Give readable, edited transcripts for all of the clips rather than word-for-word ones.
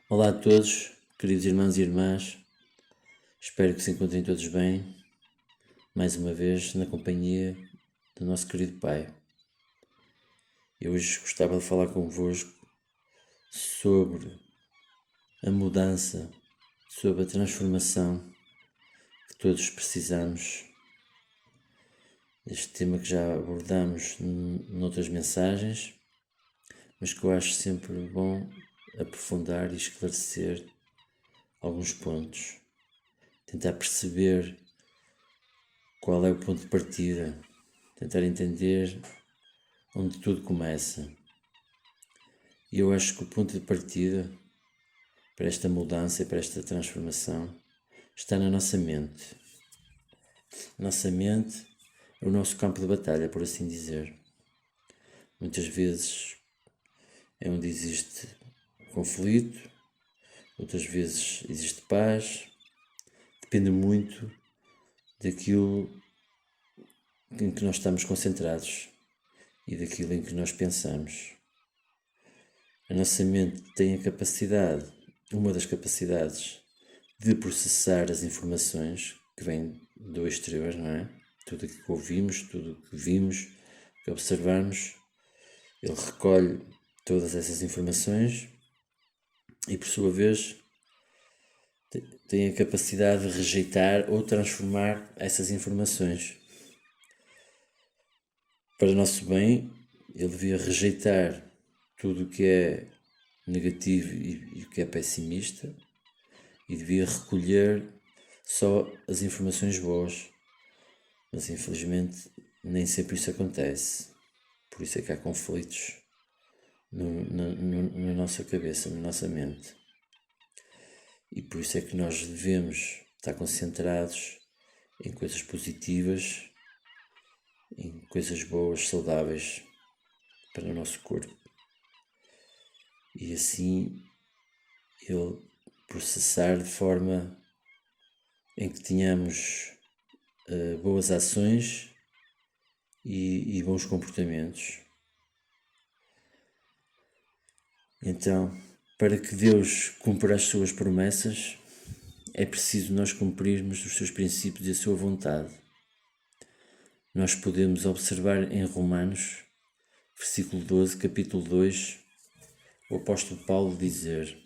Olá a todos, queridos irmãos e irmãs, espero que se encontrem todos bem, mais uma vez na companhia do nosso querido Pai. Eu hoje gostava de falar convosco sobre a mudança, sobre a transformação que todos precisamos. Este tema que já abordamos noutras mensagens, mas que eu acho sempre bom aprofundar e esclarecer alguns pontos. Tentar perceber qual é o ponto de partida, tentar entender onde tudo começa. E eu acho que o ponto de partida para esta mudança e para esta transformação está na nossa mente. A nossa mente é o nosso campo de batalha, por assim dizer. Muitas vezes é onde existe conflito, outras vezes existe paz. Depende muito daquilo em que nós estamos concentrados e daquilo em que nós pensamos. A nossa mente tem a capacidade, uma das capacidades, de processar as informações que vêm do exterior, não é? Tudo aquilo que ouvimos, tudo o que vimos, que observamos, ele recolhe todas essas informações e, por sua vez, tem a capacidade de rejeitar ou transformar essas informações. Para o nosso bem, ele devia rejeitar tudo o que é negativo e o que é pessimista e devia recolher só as informações boas. Mas infelizmente nem sempre isso acontece. Por isso é que há conflitos na nossa cabeça, na nossa mente. E por isso é que nós devemos estar concentrados em coisas positivas, em coisas boas, saudáveis para o nosso corpo. E assim ele processar de forma em que tenhamos boas ações e bons comportamentos. Então, para que Deus cumpra as suas promessas, é preciso nós cumprirmos os seus princípios e a sua vontade. Nós podemos observar em Romanos, versículo 12, capítulo 2, o apóstolo Paulo dizer: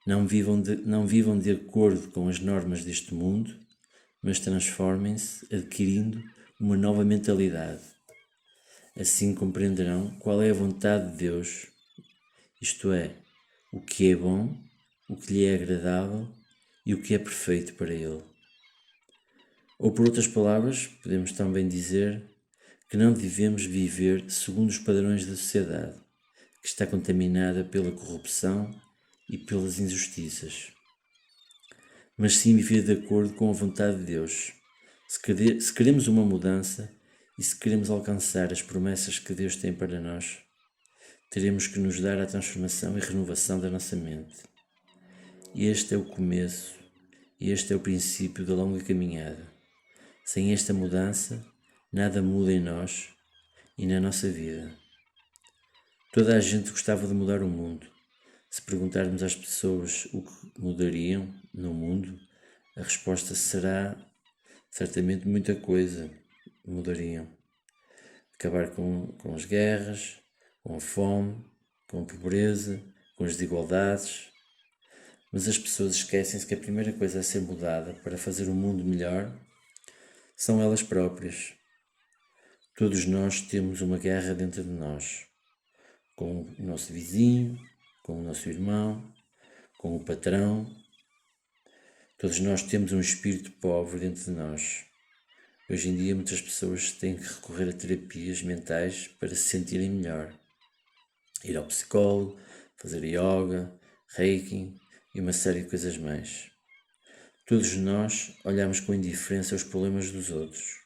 Não vivam de acordo com as normas deste mundo, mas transformem-se adquirindo uma nova mentalidade. Assim compreenderão qual é a vontade de Deus, isto é, o que é bom, o que lhe é agradável e o que é perfeito para ele. Ou por outras palavras, podemos também dizer que não devemos viver segundo os padrões da sociedade, que está contaminada pela corrupção e pelas injustiças, mas sim viver de acordo com a vontade de Deus. Se queremos uma mudança e se queremos alcançar as promessas que Deus tem para nós, teremos que nos dar a transformação e renovação da nossa mente. Este é o começo e este é o princípio da longa caminhada. Sem esta mudança, nada muda em nós e na nossa vida. Toda a gente gostava de mudar o mundo. Se perguntarmos às pessoas o que mudariam no mundo, a resposta será certamente muita coisa mudariam. Acabar com as guerras, com a fome, com a pobreza, com as desigualdades. Mas as pessoas esquecem-se que a primeira coisa a ser mudada para fazer o mundo melhor são elas próprias. Todos nós temos uma guerra dentro de nós, com o nosso vizinho, com o nosso irmão, com o patrão. Todos nós temos um espírito pobre dentro de nós. Hoje em dia muitas pessoas têm que recorrer a terapias mentais para se sentirem melhor. Ir ao psicólogo, fazer yoga, reiki e uma série de coisas mais. Todos nós olhamos com indiferença os problemas dos outros.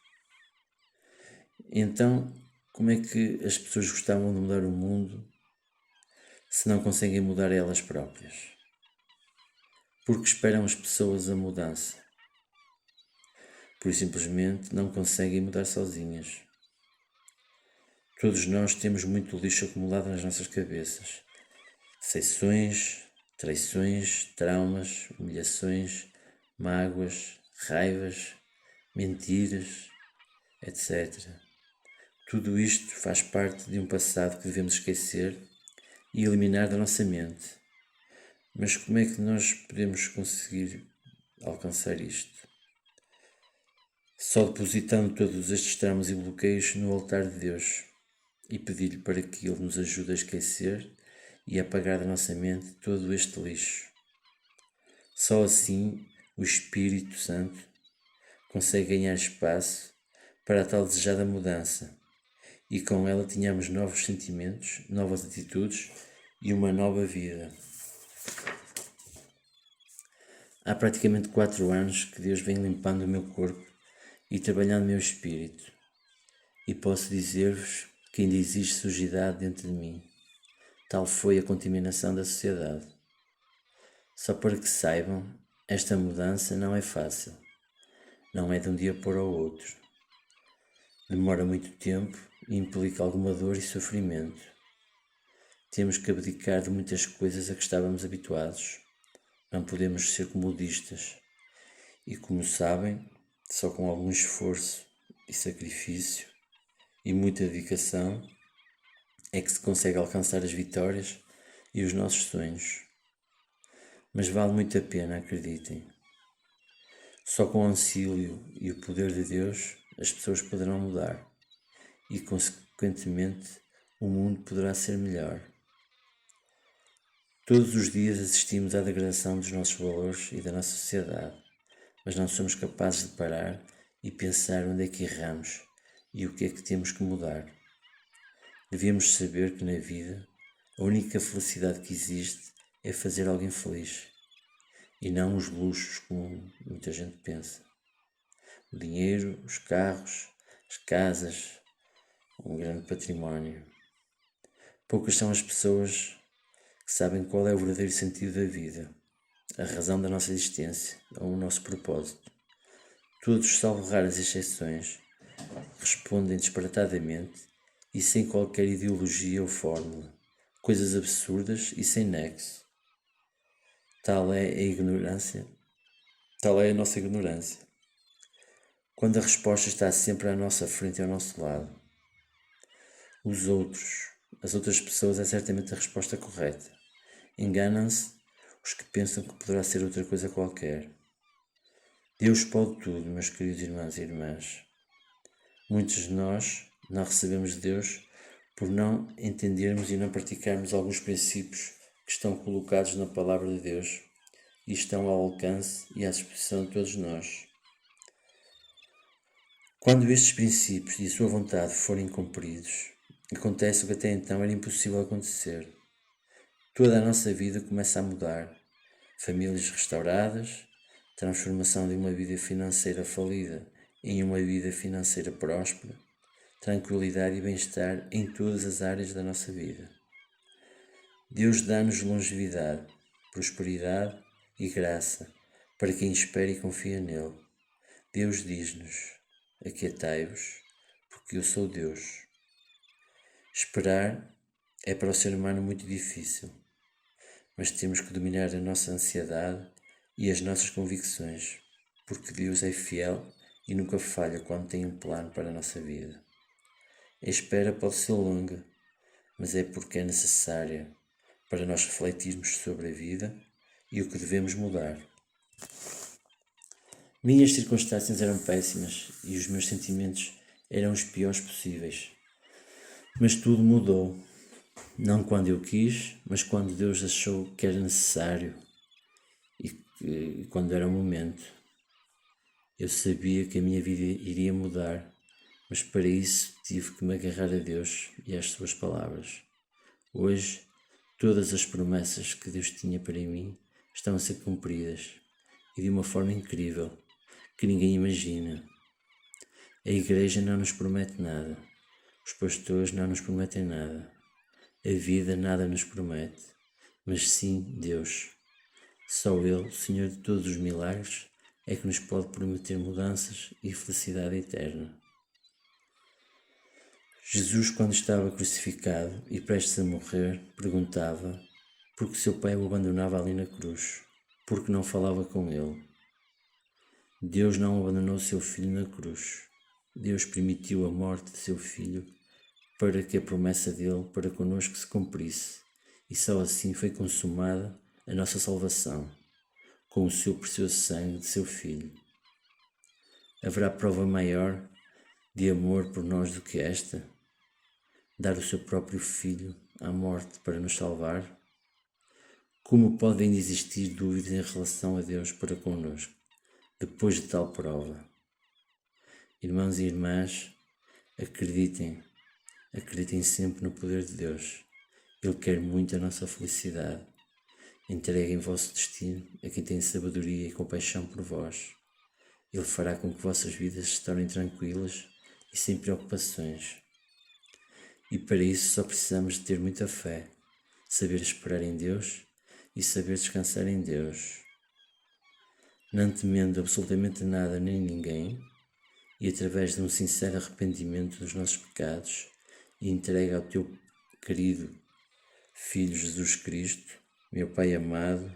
Então, como é que as pessoas gostavam de mudar o mundo se não conseguem mudar elas próprias? Porque esperam as pessoas a mudança. Por simplesmente não conseguem mudar sozinhas. Todos nós temos muito lixo acumulado nas nossas cabeças. Decepções, traições, traumas, humilhações, mágoas, raivas, mentiras, etc. Tudo isto faz parte de um passado que devemos esquecer e eliminar da nossa mente. Mas como é que nós podemos conseguir alcançar isto? Só depositando todos estes traumas e bloqueios no altar de Deus e pedir-lhe para que Ele nos ajude a esquecer e a apagar da nossa mente todo este lixo. Só assim o Espírito Santo consegue ganhar espaço para a tal desejada mudança e com ela tínhamos novos sentimentos, novas atitudes e uma nova vida. Há praticamente 4 anos que Deus vem limpando o meu corpo e trabalhando o meu espírito, e posso dizer-vos que ainda existe sujidade dentro de mim. Tal foi a contaminação da sociedade. Só para que saibam, esta mudança não é fácil, não é de um dia para o outro. Demora muito tempo e implica alguma dor e sofrimento. Temos que abdicar de muitas coisas a que estávamos habituados. Não podemos ser comodistas. E como sabem, só com algum esforço e sacrifício e muita dedicação é que se consegue alcançar as vitórias e os nossos sonhos. Mas vale muito a pena, acreditem. Só com o auxílio e o poder de Deus as pessoas poderão mudar e, consequentemente, o mundo poderá ser melhor. Todos os dias assistimos à degradação dos nossos valores e da nossa sociedade, mas não somos capazes de parar e pensar onde é que erramos e o que é que temos que mudar. Devíamos saber que na vida a única felicidade que existe é fazer alguém feliz e não os luxos como muita gente pensa. O dinheiro, os carros, as casas, um grande património. Poucas são as pessoas que sabem qual é o verdadeiro sentido da vida, a razão da nossa existência ou o nosso propósito. Todos, salvo raras exceções, respondem disparatadamente e sem qualquer ideologia ou fórmula, coisas absurdas e sem nexo. Tal é a nossa ignorância. Quando a resposta está sempre à nossa frente e ao nosso lado. As outras pessoas é certamente a resposta correta. Enganam-se os que pensam que poderá ser outra coisa qualquer. Deus pode tudo, meus queridos irmãos e irmãs. Muitos de nós não recebemos de Deus por não entendermos e não praticarmos alguns princípios que estão colocados na Palavra de Deus e estão ao alcance e à disposição de todos nós. Quando estes princípios e a sua vontade forem cumpridos, acontece o que até então era impossível acontecer. Toda a nossa vida começa a mudar. Famílias restauradas, transformação de uma vida financeira falida em uma vida financeira próspera, tranquilidade e bem-estar em todas as áreas da nossa vida. Deus dá-nos longevidade, prosperidade e graça para quem espera e confia nele. Deus diz-nos: aquietai-vos, porque eu sou Deus. Esperar é para o ser humano muito difícil, mas temos que dominar a nossa ansiedade e as nossas convicções, porque Deus é fiel e nunca falha quando tem um plano para a nossa vida. A espera pode ser longa, mas é porque é necessária para nós refletirmos sobre a vida e o que devemos mudar. Minhas circunstâncias eram péssimas e os meus sentimentos eram os piores possíveis. Mas tudo mudou. Não quando eu quis, mas quando Deus achou que era necessário e quando era o momento. Eu sabia que a minha vida iria mudar, mas para isso tive que me agarrar a Deus e às suas palavras. Hoje, todas as promessas que Deus tinha para mim estão a ser cumpridas e de uma forma incrível, que ninguém imagina. A Igreja não nos promete nada, os pastores não nos prometem nada, a vida nada nos promete, mas sim Deus. Só Ele, Senhor de todos os milagres, é que nos pode prometer mudanças e felicidade eterna. Jesus, quando estava crucificado e prestes a morrer, perguntava: porque seu pai o abandonava ali na cruz, porque não falava com ele. Deus não abandonou seu filho na cruz. Deus permitiu a morte de seu filho para que a promessa dele para conosco se cumprisse, e só assim foi consumada a nossa salvação, com o seu precioso sangue de seu filho. Haverá prova maior de amor por nós do que esta? Dar o seu próprio filho à morte para nos salvar? Como podem existir dúvidas em relação a Deus para conosco, depois de tal prova? Irmãos e irmãs, acreditem sempre no poder de Deus. Ele quer muito a nossa felicidade. Entreguem vosso destino a quem tem sabedoria e compaixão por vós. Ele fará com que vossas vidas se tornem tranquilas e sem preocupações. E para isso só precisamos de ter muita fé, saber esperar em Deus e saber descansar em Deus. Não temendo absolutamente nada nem ninguém, e através de um sincero arrependimento dos nossos pecados e entrega ao teu querido Filho Jesus Cristo, meu Pai amado,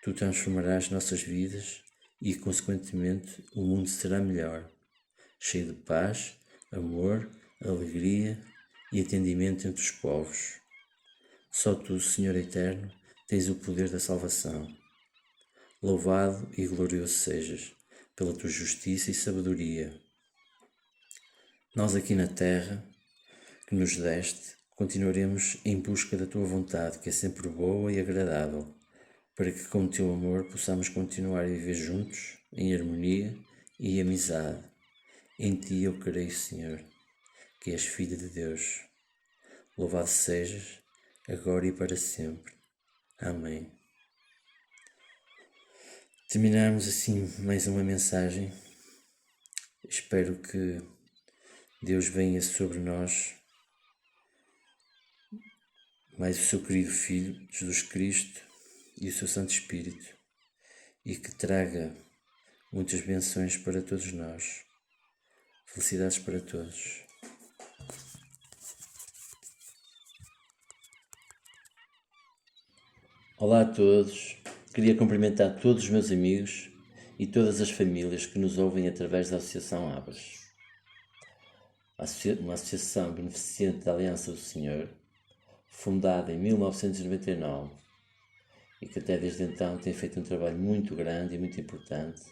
tu transformarás nossas vidas e, consequentemente, o mundo será melhor, cheio de paz, amor, alegria e entendimento entre os povos. Só tu, Senhor eterno, tens o poder da salvação. Louvado e glorioso sejas pela tua justiça e sabedoria. Nós aqui na terra, que nos deste, continuaremos em busca da tua vontade, que é sempre boa e agradável, para que com o teu amor possamos continuar a viver juntos, em harmonia e amizade. Em ti eu creio, Senhor, que és Filho de Deus. Louvado sejas, agora e para sempre. Amém. Terminarmos assim mais uma mensagem. Espero que Deus venha sobre nós, mais o seu querido Filho, Jesus Cristo, e o seu Santo Espírito, e que traga muitas bênçãos para todos nós. Felicidades para todos. Olá a todos. Queria cumprimentar todos os meus amigos e todas as famílias que nos ouvem através da Associação Abras. Uma associação beneficente da Aliança do Senhor, fundada em 1999 e que até desde então tem feito um trabalho muito grande e muito importante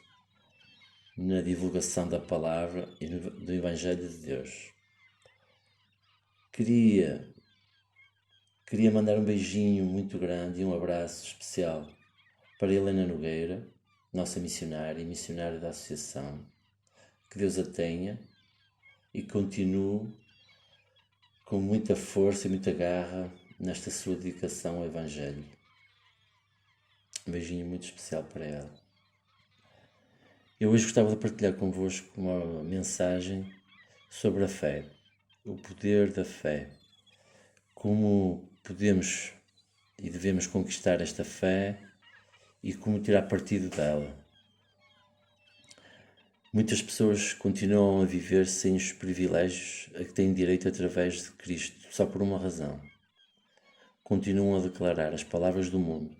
na divulgação da palavra e do Evangelho de Deus. Queria mandar um beijinho muito grande e um abraço especial para Helena Nogueira, nossa missionária e missionária da Associação. Que Deus a tenha e continue com muita força e muita garra nesta sua dedicação ao Evangelho. Um beijinho muito especial para ela. Eu hoje gostava de partilhar convosco uma mensagem sobre a fé, o poder da fé, como podemos e devemos conquistar esta fé e como tirar partido dela. Muitas pessoas continuam a viver sem os privilégios a que têm direito através de Cristo, só por uma razão. Continuam a declarar as palavras do mundo,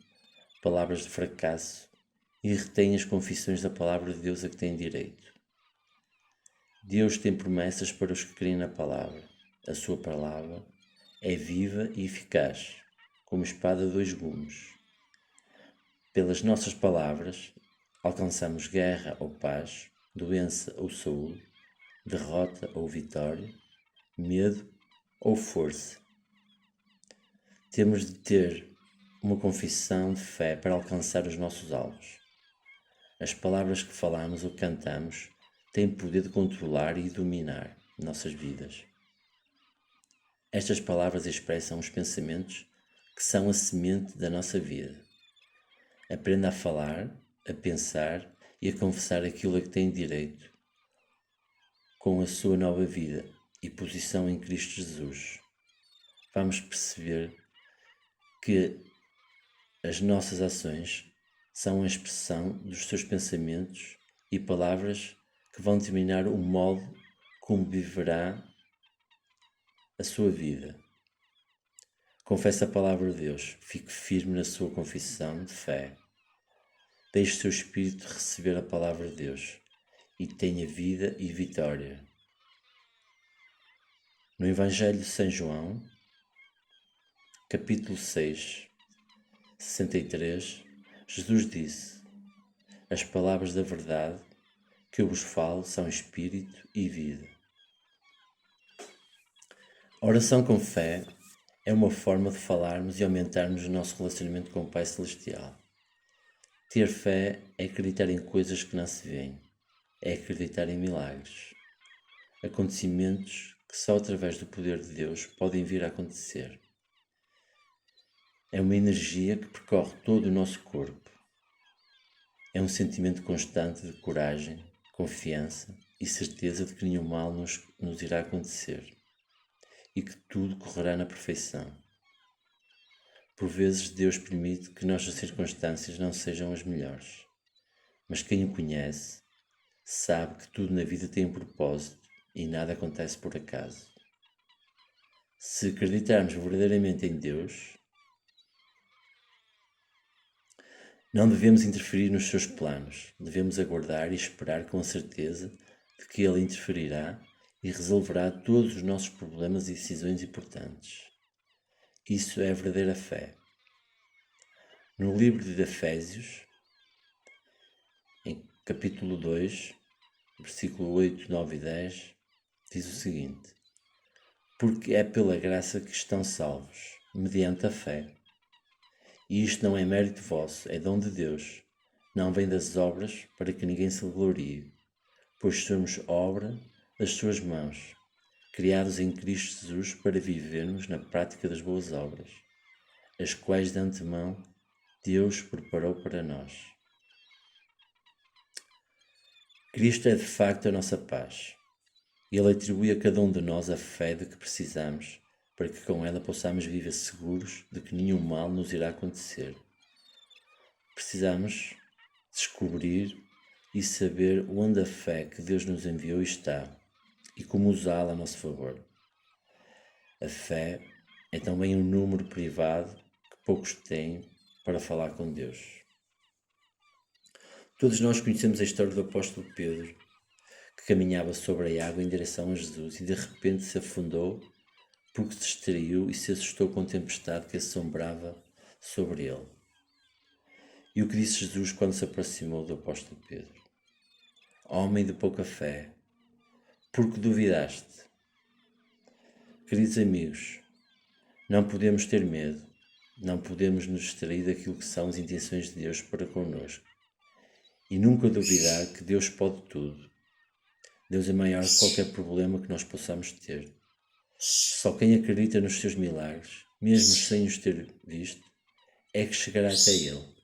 palavras de fracasso, e retêm as confissões da palavra de Deus a que têm direito. Deus tem promessas para os que creem na palavra. A sua palavra é viva e eficaz, como espada de dois gumes. Pelas nossas palavras, alcançamos guerra ou paz, doença ou saúde, derrota ou vitória, medo ou força. Temos de ter uma confissão de fé para alcançar os nossos alvos. As palavras que falamos ou cantamos têm poder de controlar e dominar nossas vidas. Estas palavras expressam os pensamentos que são a semente da nossa vida. Aprenda a falar, a pensar e a confessar aquilo a que tem direito com a sua nova vida e posição em Cristo Jesus. Vamos perceber que as nossas ações são a expressão dos seus pensamentos e palavras que vão determinar o modo como viverá a sua vida. Confesse a palavra de Deus, fique firme na sua confissão de fé. Deixe o seu espírito receber a palavra de Deus e tenha vida e vitória. No Evangelho de São João, capítulo 6, 63, Jesus disse: as palavras da verdade que eu vos falo são espírito e vida. A oração com fé é uma forma de falarmos e aumentarmos o nosso relacionamento com o Pai Celestial. Ter fé é acreditar em coisas que não se veem, é acreditar em milagres, acontecimentos que só através do poder de Deus podem vir a acontecer. É uma energia que percorre todo o nosso corpo. É um sentimento constante de coragem, confiança e certeza de que nenhum mal nos irá acontecer e que tudo correrá na perfeição. Por vezes Deus permite que nossas circunstâncias não sejam as melhores, mas quem o conhece sabe que tudo na vida tem um propósito e nada acontece por acaso. Se acreditarmos verdadeiramente em Deus, não devemos interferir nos seus planos, devemos aguardar e esperar com a certeza de que Ele interferirá e resolverá todos os nossos problemas e decisões importantes. Isso é a verdadeira fé. No livro de Efésios, em capítulo 2, versículo 8, 9 e 10, diz o seguinte: porque é pela graça que estão salvos, mediante a fé. E isto não é mérito vosso, é dom de Deus, não vem das obras, para que ninguém se glorie, pois somos obra das suas mãos, criados em Cristo Jesus para vivermos na prática das boas obras, as quais de antemão Deus preparou para nós. Cristo é de facto a nossa paz. Ele atribui a cada um de nós a fé de que precisamos, para que com ela possamos viver seguros de que nenhum mal nos irá acontecer. Precisamos descobrir e saber onde a fé que Deus nos enviou está e como usá-la a nosso favor. A fé é também um número privado que poucos têm para falar com Deus. Todos nós conhecemos a história do apóstolo Pedro, que caminhava sobre a água em direção a Jesus e de repente se afundou porque se distraiu e se assustou com a tempestade que assombrava sobre ele. E o que disse Jesus quando se aproximou do apóstolo Pedro? Homem de pouca fé, por que duvidaste? Queridos amigos, não podemos ter medo, não podemos nos distrair daquilo que são as intenções de Deus para connosco e nunca duvidar que Deus pode tudo. Deus é maior que qualquer problema que nós possamos ter. Só quem acredita nos seus milagres, mesmo sem os ter visto, é que chegará até Ele.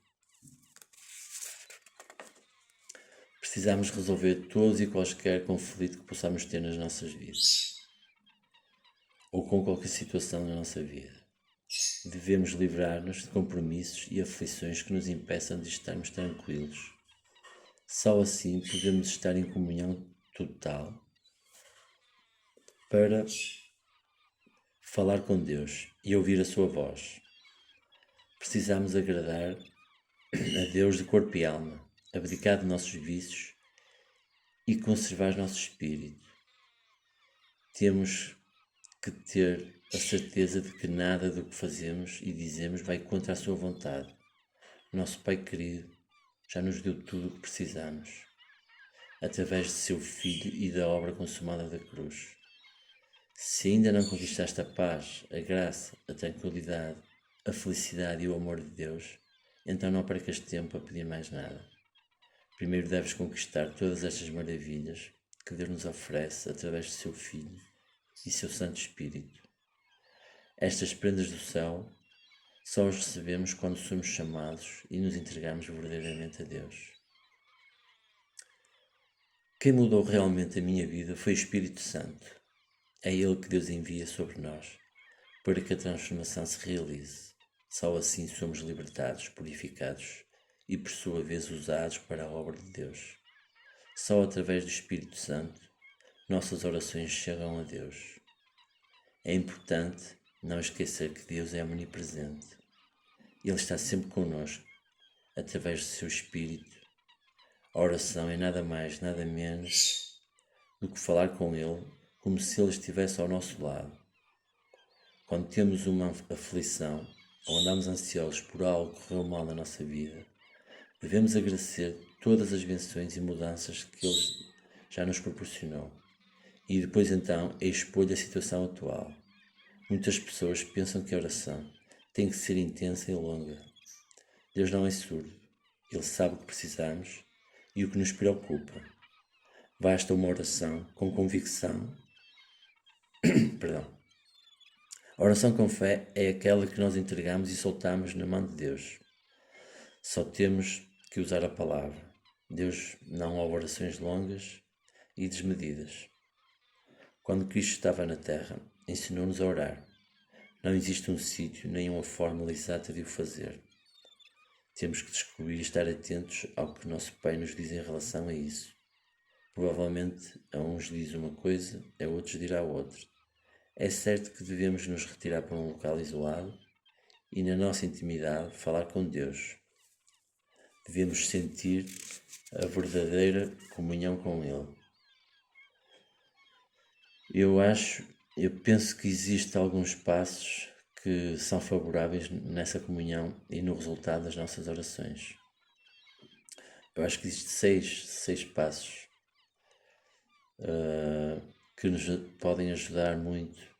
Precisamos resolver todos e quaisquer conflito que possamos ter nas nossas vidas, ou com qualquer situação na nossa vida. Devemos livrar-nos de compromissos e aflições que nos impeçam de estarmos tranquilos. Só assim podemos estar em comunhão total para falar com Deus e ouvir a sua voz. Precisamos agradar a Deus de corpo e alma, abdicar de nossos vícios e conservar nosso espírito. Temos que ter a certeza de que nada do que fazemos e dizemos vai contra a sua vontade. Nosso Pai querido já nos deu tudo o que precisamos, através de seu Filho e da obra consumada da cruz. Se ainda não conquistaste a paz, a graça, a tranquilidade, a felicidade e o amor de Deus, então não percas tempo a pedir mais nada. Primeiro deves conquistar todas estas maravilhas que Deus nos oferece através de seu Filho e seu Santo Espírito. Estas prendas do céu só as recebemos quando somos chamados e nos entregamos verdadeiramente a Deus. Quem mudou realmente a minha vida foi o Espírito Santo. É Ele que Deus envia sobre nós para que a transformação se realize. Só assim somos libertados, purificados e por sua vez usados para a obra de Deus. Só através do Espírito Santo nossas orações chegam a Deus. É importante não esquecer que Deus é omnipresente. Ele está sempre connosco, através do seu Espírito. A oração é nada mais, nada menos do que falar com Ele, como se Ele estivesse ao nosso lado. Quando temos uma aflição ou andamos ansiosos por algo que correu mal na nossa vida, devemos agradecer todas as benções e mudanças que Ele já nos proporcionou e depois então expor a situação atual. Muitas pessoas pensam que a oração tem que ser intensa e longa. Deus não é surdo. Ele sabe o que precisamos e o que nos preocupa. Basta uma oração com convicção. Perdão. A oração com fé é aquela que nós entregamos e soltamos na mão de Deus. Só temos que usar a palavra. Deus não ouve orações longas e desmedidas. Quando Cristo estava na terra, ensinou-nos a orar. Não existe um sítio nem uma fórmula exata de o fazer. Temos que descobrir e estar atentos ao que o nosso Pai nos diz em relação a isso. Provavelmente a uns diz uma coisa, a outros dirá outra. É certo que devemos nos retirar para um local isolado e na nossa intimidade falar com Deus. Devemos sentir a verdadeira comunhão com Ele. Eu penso que existem alguns passos que são favoráveis nessa comunhão e no resultado das nossas orações. Eu acho que existem seis passos que nos podem ajudar muito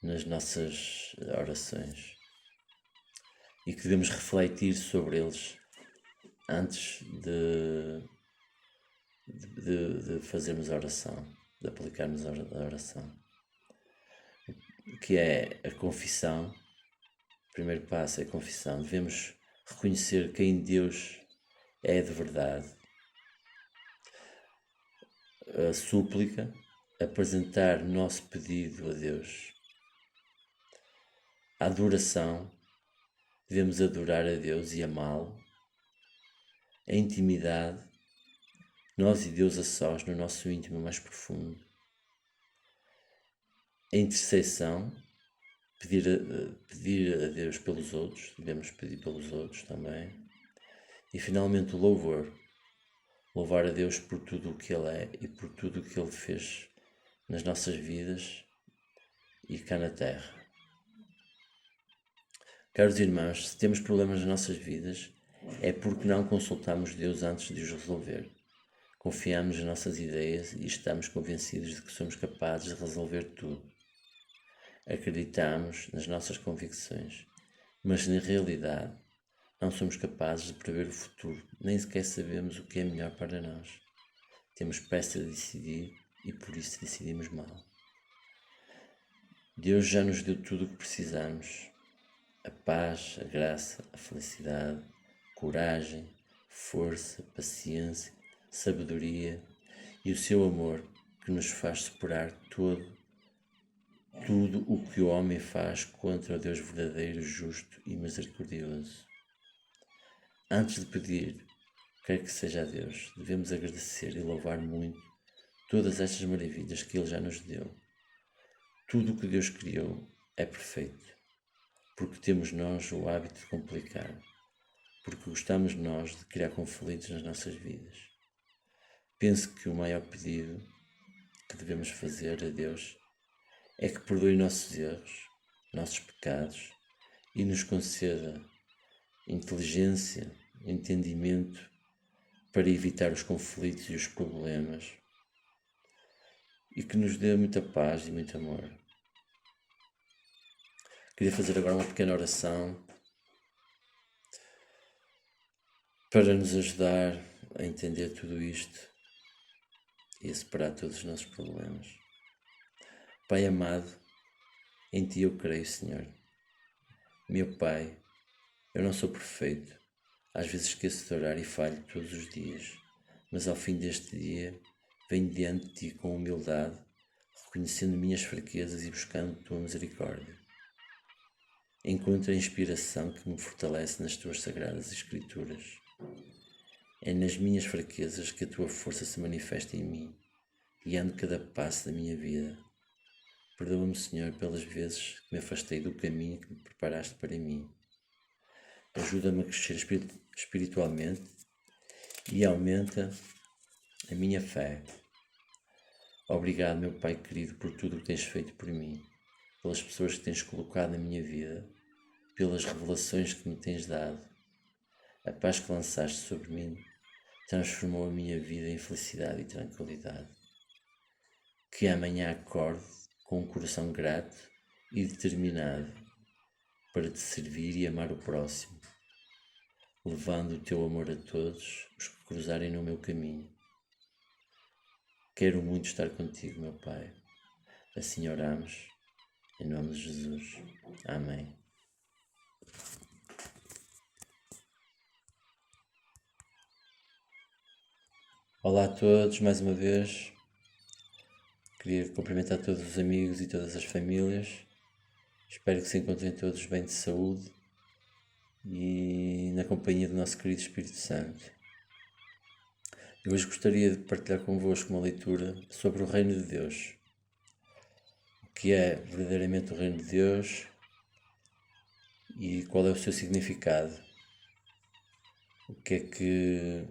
nas nossas orações e que devemos refletir sobre eles antes de fazermos a oração, de aplicarmos a oração, que é a confissão. O primeiro passo é a confissão. Devemos reconhecer quem Deus é de verdade. A súplica, apresentar o nosso pedido a Deus. A adoração, devemos adorar a Deus e amá-lo. A intimidade, nós e Deus a sós, no nosso íntimo mais profundo. A intercessão, pedir a Deus pelos outros, devemos pedir pelos outros também. E finalmente o louvor, louvar a Deus por tudo o que Ele é e por tudo o que Ele fez nas nossas vidas e cá na Terra. Caros irmãos, se temos problemas nas nossas vidas, é porque não consultamos Deus antes de os resolver. Confiamos nas nossas ideias e estamos convencidos de que somos capazes de resolver tudo. Acreditamos nas nossas convicções, mas na realidade não somos capazes de prever o futuro, nem sequer sabemos o que é melhor para nós. Temos pressa de decidir e por isso decidimos mal. Deus já nos deu tudo o que precisamos: a paz, a graça, a felicidade, coragem, força, paciência, sabedoria e o seu amor que nos faz superar tudo o que o homem faz contra o Deus verdadeiro, justo e misericordioso. Antes de pedir, quer que seja a Deus, devemos agradecer e louvar muito todas estas maravilhas que Ele já nos deu. Tudo o que Deus criou é perfeito, porque temos nós o hábito de complicar, porque gostamos nós de criar conflitos nas nossas vidas. Penso que o maior pedido que devemos fazer a Deus é que perdoe nossos erros, nossos pecados e nos conceda inteligência, entendimento para evitar os conflitos e os problemas e que nos dê muita paz e muito amor. Queria fazer agora uma pequena oração para nos ajudar a entender tudo isto e a superar todos os nossos problemas. Pai amado, em Ti eu creio, Senhor. Meu Pai, eu não sou perfeito. Às vezes esqueço de orar e falho todos os dias, mas ao fim deste dia venho diante de Ti com humildade, reconhecendo minhas fraquezas e buscando Tua misericórdia. Encontro a inspiração que me fortalece nas Tuas sagradas Escrituras. É nas minhas fraquezas que a Tua força se manifesta em mim, guiando cada passo da minha vida. Perdoa-me, Senhor, pelas vezes que me afastei do caminho que me preparaste para mim. Ajuda-me a crescer espiritualmente e aumenta a minha fé. Obrigado, meu Pai querido, por tudo o que tens feito por mim, pelas pessoas que tens colocado na minha vida, pelas revelações que me tens dado. A paz que lançaste sobre mim transformou a minha vida em felicidade e tranquilidade. Que amanhã acorde com um coração grato e determinado para te servir e amar o próximo, levando o teu amor a todos os que cruzarem no meu caminho. Quero muito estar contigo, meu Pai. Assim oramos, em nome de Jesus. Amém. Olá a todos, mais uma vez. Queria cumprimentar todos os amigos e todas as famílias. Espero que se encontrem todos bem de saúde e na companhia do nosso querido Espírito Santo. Eu hoje gostaria de partilhar convosco uma leitura sobre o Reino de Deus. O que é verdadeiramente o Reino de Deus e qual é o seu significado. O que é que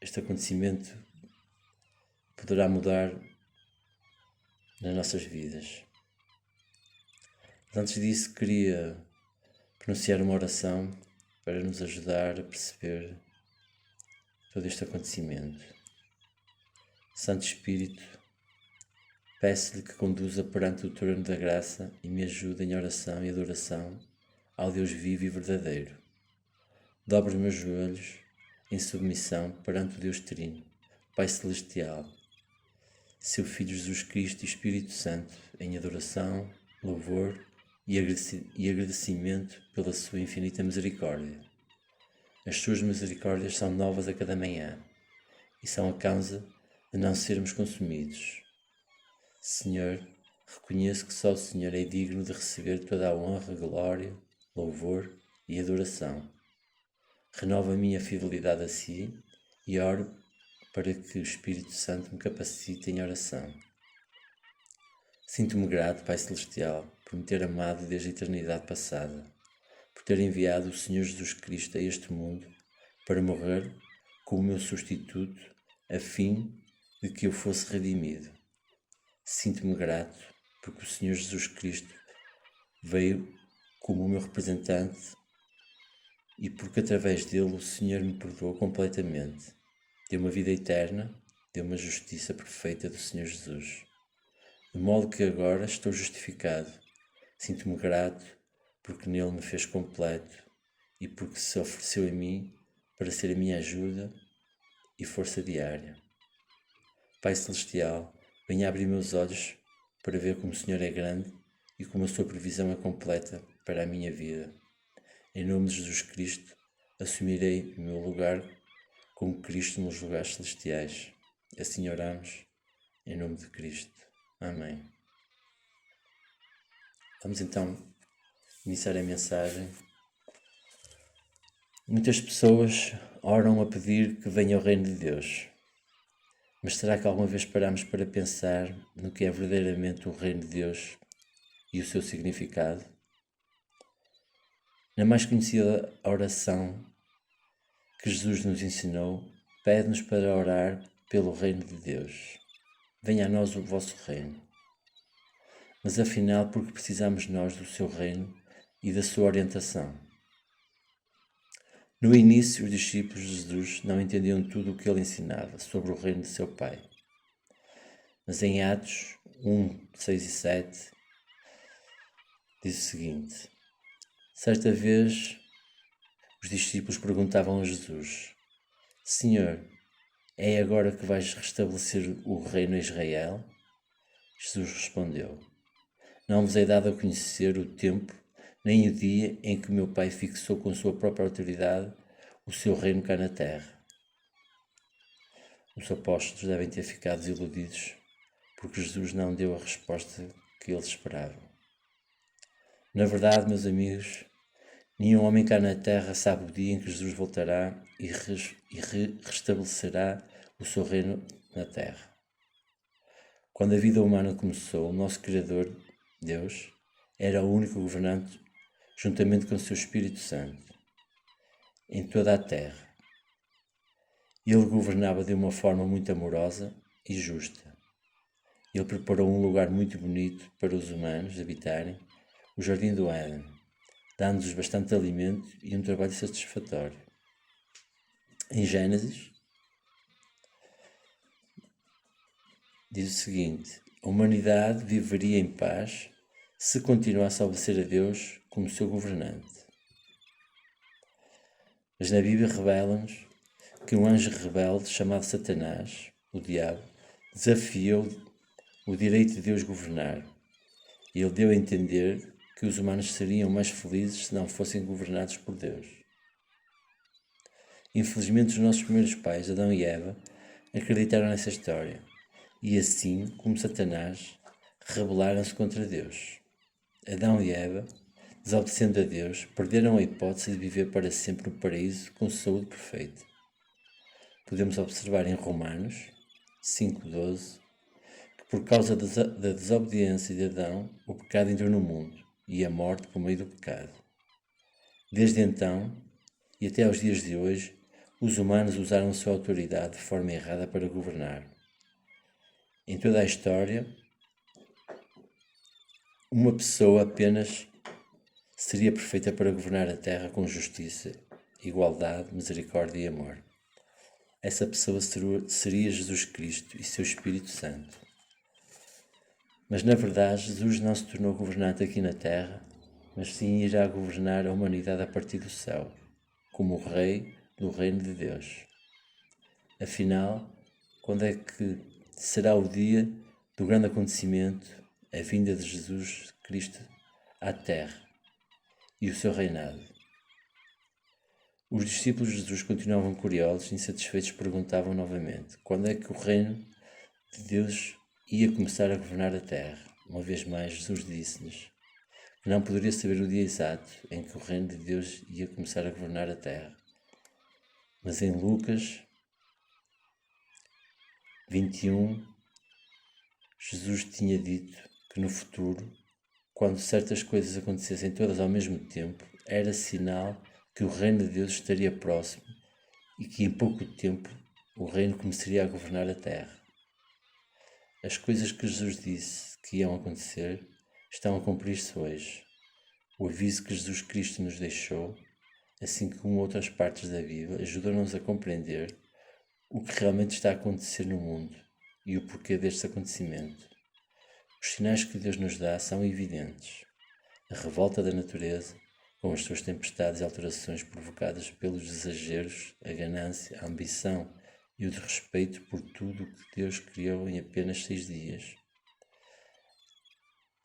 este acontecimento poderá mudar nas nossas vidas. Mas antes disso, queria pronunciar uma oração para nos ajudar a perceber todo este acontecimento. Santo Espírito, peço-lhe que conduza perante o trono da graça e me ajude em oração e adoração ao Deus vivo e verdadeiro. Dobre os meus joelhos em submissão perante o Deus Trino, Pai Celestial, seu Filho Jesus Cristo e Espírito Santo, em adoração, louvor e agradecimento pela sua infinita misericórdia. As suas misericórdias são novas a cada manhã e são a causa de não sermos consumidos. Senhor, reconheço que só o Senhor é digno de receber toda a honra, glória, louvor e adoração. Renova a minha fidelidade a si e oro para que o Espírito Santo me capacite em oração. Sinto-me grato, Pai Celestial, por me ter amado desde a eternidade passada, por ter enviado o Senhor Jesus Cristo a este mundo para morrer como meu substituto, a fim de que eu fosse redimido. Sinto-me grato porque o Senhor Jesus Cristo veio como o meu representante e porque através dele o Senhor me perdoou completamente. Deu uma vida eterna, deu uma justiça perfeita do Senhor Jesus. De modo que agora estou justificado. Sinto-me grato porque nele me fez completo e porque se ofereceu a mim para ser a minha ajuda e força diária. Pai Celestial, venha abrir meus olhos para ver como o Senhor é grande e como a sua provisão é completa para a minha vida. Em nome de Jesus Cristo, assumirei o meu lugar como Cristo nos lugares celestiais. Assim oramos, em nome de Cristo. Amém. Vamos então iniciar a mensagem. Muitas pessoas oram a pedir que venha o Reino de Deus. Mas será que alguma vez paramos para pensar no que é verdadeiramente o Reino de Deus e o seu significado? Na mais conhecida oração que Jesus nos ensinou, pede-nos para orar pelo Reino de Deus. Venha a nós o vosso Reino. Mas afinal, por que precisamos nós do seu Reino e da sua orientação? No início, os discípulos de Jesus não entendiam tudo o que ele ensinava sobre o reino de seu Pai. Mas em Atos 1, 6 e 7, diz o seguinte: certa vez, os discípulos perguntavam a Jesus: Senhor, é agora que vais restabelecer o reino a Israel? Jesus respondeu: não vos é dado a conhecer o tempo, nem o dia em que meu Pai fixou com sua própria autoridade o seu reino cá na terra. Os apóstolos devem ter ficado desiludidos, porque Jesus não deu a resposta que eles esperavam. Na verdade, meus amigos, nenhum homem cá na terra sabe o dia em que Jesus voltará e restabelecerá o seu reino na terra. Quando a vida humana começou, o nosso Criador, Deus, era o único governante, juntamente com o seu Espírito Santo, em toda a terra. Ele governava de uma forma muito amorosa e justa. Ele preparou um lugar muito bonito para os humanos habitarem, o Jardim do Éden, dando-lhes bastante alimento e um trabalho satisfatório. Em Gênesis, diz o seguinte: a humanidade viveria em paz se continuasse a obedecer a Deus como seu governante. Mas na Bíblia revela-nos que um anjo rebelde chamado Satanás, o diabo, desafiou o direito de Deus governar. E ele deu a entender que os humanos seriam mais felizes se não fossem governados por Deus. Infelizmente, os nossos primeiros pais, Adão e Eva, acreditaram nessa história e assim, como Satanás, rebelaram-se contra Deus. Adão e Eva, desobedecendo a Deus, perderam a hipótese de viver para sempre no paraíso com saúde perfeita. Podemos observar em Romanos 5:12 que por causa da desobediência de Adão, o pecado entrou no mundo e a morte por meio do pecado. Desde então, e até aos dias de hoje, os humanos usaram a sua autoridade de forma errada para governar. Em toda a história, uma pessoa apenas seria perfeita para governar a Terra com justiça, igualdade, misericórdia e amor. Essa pessoa seria Jesus Cristo e seu Espírito Santo. Mas na verdade, Jesus não se tornou governante aqui na Terra, mas sim irá governar a humanidade a partir do céu, como o Rei do Reino de Deus. Afinal, quando é que será o dia do grande acontecimento, a vinda de Jesus Cristo à Terra e o seu reinado? Os discípulos de Jesus continuavam curiosos e insatisfeitos, perguntavam novamente quando é que o reino de Deus ia começar a governar a Terra. Uma vez mais, Jesus disse-nos que não poderia saber o dia exato em que o reino de Deus ia começar a governar a Terra. Mas em Lucas 21, Jesus tinha dito que no futuro, quando certas coisas acontecessem todas ao mesmo tempo, era sinal que o reino de Deus estaria próximo e que em pouco tempo o reino começaria a governar a terra. As coisas que Jesus disse que iam acontecer estão a cumprir-se hoje. O aviso que Jesus Cristo nos deixou, assim como outras partes da Bíblia, ajudam-nos a compreender o que realmente está a acontecer no mundo e o porquê deste acontecimento. Os sinais que Deus nos dá são evidentes. A revolta da natureza, com as suas tempestades e alterações provocadas pelos exageros, a ganância, a ambição e o desrespeito por tudo o que Deus criou em apenas 6 dias.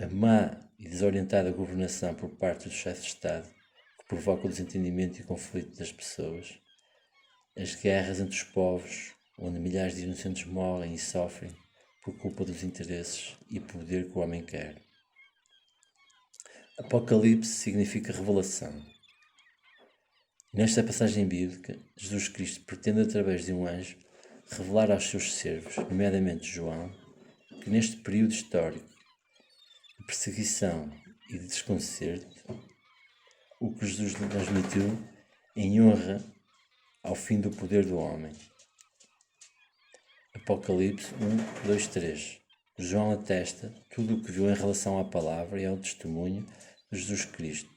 A má e desorientada governação por parte dos chefes de Estado, que provoca o desentendimento e o conflito das pessoas. As guerras entre os povos, onde milhares de inocentes morrem e sofrem por culpa dos interesses e poder que o homem quer. Apocalipse significa revelação. Nesta passagem bíblica, Jesus Cristo pretende, através de um anjo, revelar aos seus servos, nomeadamente João, que neste período histórico de perseguição e de desconcerto, o que Jesus lhe transmitiu em honra ao fim do poder do homem. Apocalipse 1, 2, 3. João atesta tudo o que viu em relação à palavra e ao testemunho de Jesus Cristo.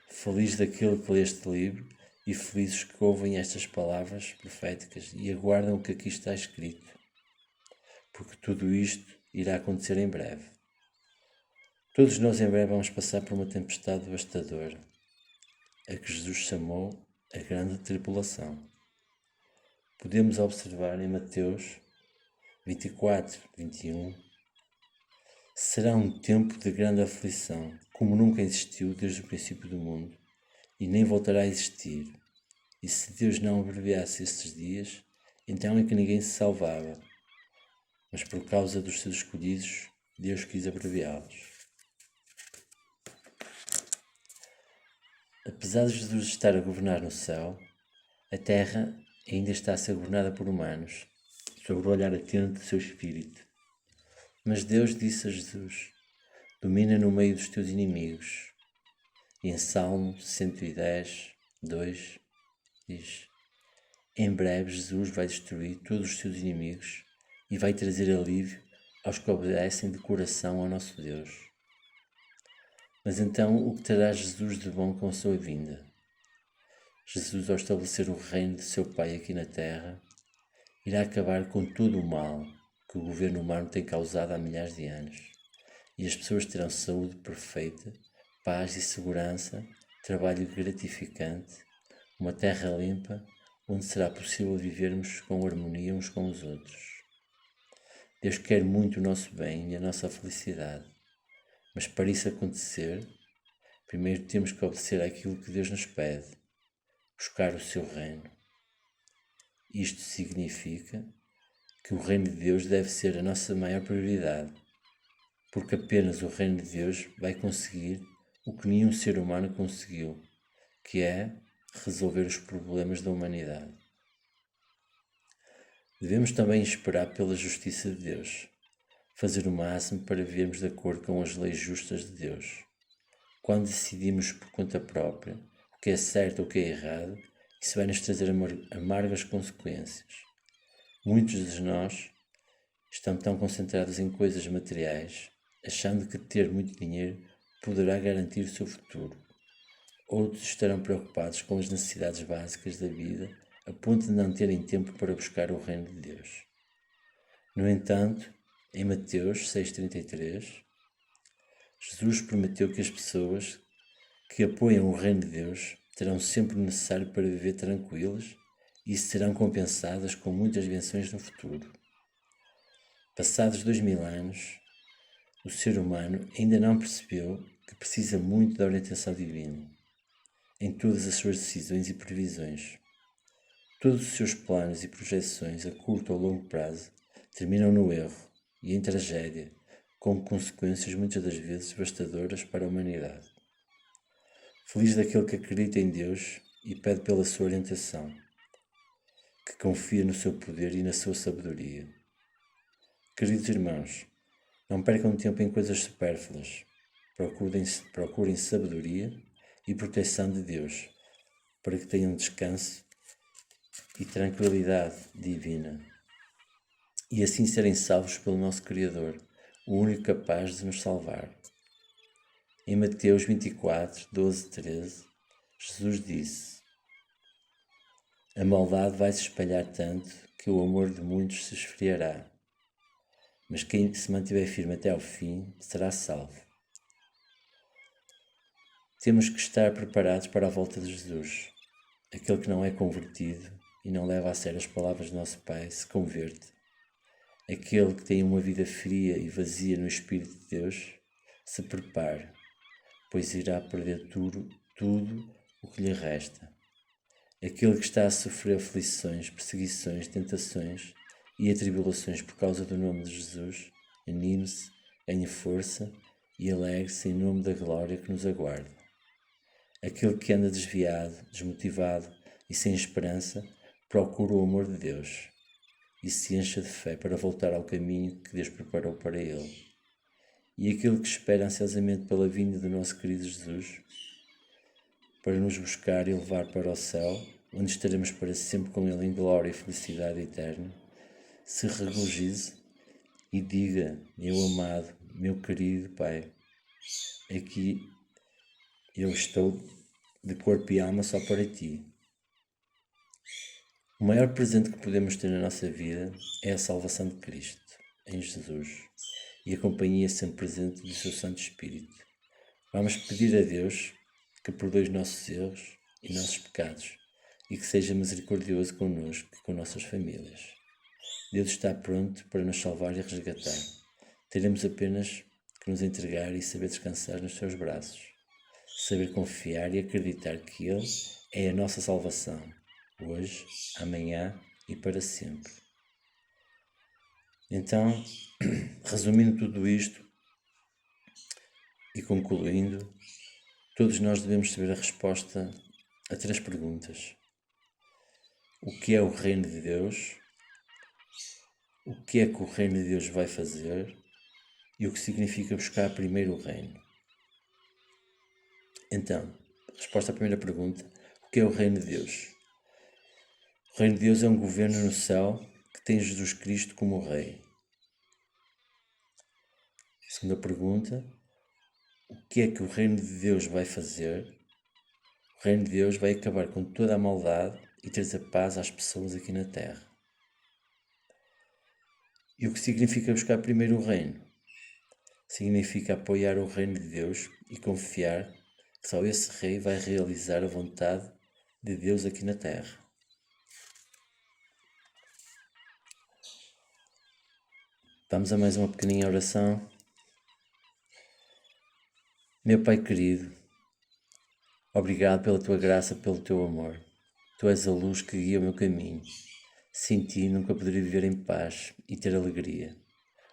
Feliz daquele que lê este livro e felizes que ouvem estas palavras proféticas e aguardam o que aqui está escrito, porque tudo isto irá acontecer em breve. Todos nós em breve vamos passar por uma tempestade devastadora, a que Jesus chamou a grande tribulação. Podemos observar em Mateus 24, 21, será um tempo de grande aflição, como nunca existiu desde o princípio do mundo, e nem voltará a existir. E se Deus não abreviasse estes dias, então é que ninguém se salvava. Mas por causa dos seus escolhidos, Deus quis abreviá-los. Apesar de Jesus estar a governar no céu, a terra ainda está a ser governada por humanos, sob o olhar atento do seu espírito. Mas Deus disse a Jesus: domina no meio dos teus inimigos. E em Salmo 110, 2, diz: em breve Jesus vai destruir todos os seus inimigos e vai trazer alívio aos que obedecem de coração ao nosso Deus. Mas então, o que terá Jesus de bom com a sua vinda? Jesus, ao estabelecer o reino de seu Pai aqui na terra, irá acabar com todo o mal que o governo humano tem causado há milhares de anos, e as pessoas terão saúde perfeita, paz e segurança, trabalho gratificante, uma terra limpa, onde será possível vivermos com harmonia uns com os outros. Deus quer muito o nosso bem e a nossa felicidade, mas para isso acontecer, primeiro temos que obedecer àquilo que Deus nos pede, buscar o seu reino. Isto significa que o reino de Deus deve ser a nossa maior prioridade, porque apenas o reino de Deus vai conseguir o que nenhum ser humano conseguiu, que é resolver os problemas da humanidade. Devemos também esperar pela justiça de Deus, fazer o máximo para vivermos de acordo com as leis justas de Deus. Quando decidimos por conta própria o que é certo ou o que é errado, isso vai nos trazer amargas consequências. Muitos de nós estão tão concentrados em coisas materiais, achando que ter muito dinheiro poderá garantir o seu futuro. Outros estarão preocupados com as necessidades básicas da vida, a ponto de não terem tempo para buscar o reino de Deus. No entanto, em Mateus 6,33, Jesus prometeu que as pessoas que apoiam o reino de Deus terão sempre o necessário para viver tranquilas e serão compensadas com muitas bênçãos no futuro. Passados 2000 anos, o ser humano ainda não percebeu que precisa muito da orientação divina em todas as suas decisões e previsões. Todos os seus planos e projeções a curto ou longo prazo terminam no erro e em tragédia, com consequências muitas das vezes devastadoras para a humanidade. Feliz daquele que acredita em Deus e pede pela sua orientação, que confia no seu poder e na sua sabedoria. Queridos irmãos, não percam tempo em coisas supérfluas. Procurem sabedoria e proteção de Deus, para que tenham descanso e tranquilidade divina, e assim serem salvos pelo nosso Criador, o único capaz de nos salvar. Em Mateus 24, 12, 13, Jesus disse: a maldade vai se espalhar tanto que o amor de muitos se esfriará, mas quem se mantiver firme até ao fim será salvo. Temos que estar preparados para a volta de Jesus. Aquele que não é convertido e não leva a sério as palavras do nosso Pai se converte. Aquele que tem uma vida fria e vazia no Espírito de Deus se prepare, pois irá perder tudo o que lhe resta. Aquele que está a sofrer aflições, perseguições, tentações e atribulações por causa do nome de Jesus, anime-se, ganhe força e alegre-se em nome da glória que nos aguarda. Aquele que anda desviado, desmotivado e sem esperança, procura o amor de Deus e se encha de fé para voltar ao caminho que Deus preparou para ele. E aquele que espera ansiosamente pela vinda do nosso querido Jesus, para nos buscar e levar para o céu, onde estaremos para sempre com ele em glória e felicidade eterna, se regozije e diga: meu amado, meu querido Pai, aqui eu estou de corpo e alma só para ti. O maior presente que podemos ter na nossa vida é a salvação de Cristo, em Jesus, e a companhia sempre presente do seu Santo Espírito. Vamos pedir a Deus que perdoe os nossos erros e nossos pecados e que seja misericordioso connosco e com nossas famílias. Deus está pronto para nos salvar e resgatar. Teremos apenas que nos entregar e saber descansar nos seus braços. Saber confiar e acreditar que Ele é a nossa salvação, hoje, amanhã e para sempre. Então, resumindo tudo isto e concluindo, todos nós devemos saber a resposta a 3 perguntas. O que é o reino de Deus? O que é que o reino de Deus vai fazer? e o que significa buscar primeiro o reino. Então, resposta à primeira pergunta: o que é o reino de Deus? O reino de Deus é um governo no céu que tem Jesus Cristo como rei. Segunda pergunta: o que é que o reino de Deus vai fazer? O reino de Deus vai acabar com toda a maldade e trazer paz às pessoas aqui na terra. E o que significa buscar primeiro o reino? Significa apoiar o reino de Deus e confiar que só esse rei vai realizar a vontade de Deus aqui na terra. Vamos a mais uma pequenina oração. Meu Pai querido, obrigado pela tua graça, pelo teu amor. Tu és a luz que guia o meu caminho. Sem ti nunca poderia viver em paz e ter alegria.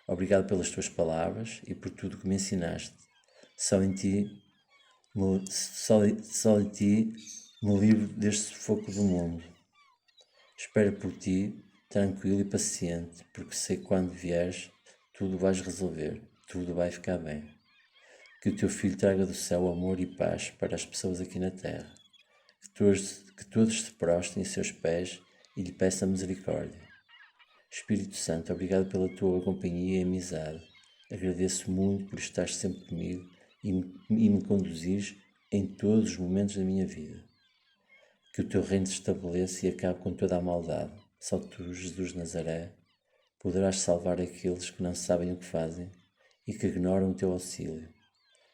Obrigado pelas tuas palavras e por tudo que me ensinaste. Só em ti me livro deste sufoco do mundo. Espero por ti, tranquilo e paciente, porque sei que quando vieres, tudo vais resolver, tudo vai ficar bem. Que o teu Filho traga do céu amor e paz para as pessoas aqui na terra. Que todos se prostrem a seus pés e lhe peçam misericórdia. Espírito Santo, obrigado pela tua companhia e amizade. Agradeço muito por estar sempre comigo e me conduzires em todos os momentos da minha vida. Que o teu reino se estabeleça e acabe com toda a maldade. Só tu, Jesus de Nazaré, poderás salvar aqueles que não sabem o que fazem e que ignoram o teu auxílio.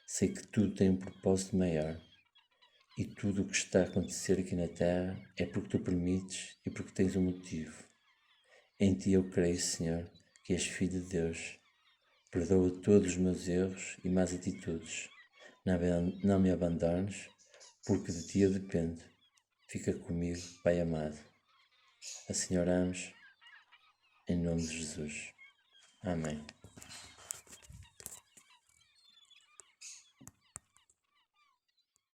Sei que tudo tem um propósito maior e tudo o que está a acontecer aqui na Terra é porque tu permites e porque tens um motivo. Em ti eu creio, Senhor, que és Filho de Deus. Perdoa todos os meus erros e más atitudes. Não me abandones, porque de ti eu dependo. Fica comigo, Pai amado. Assim oramos, em nome de Jesus. Amém.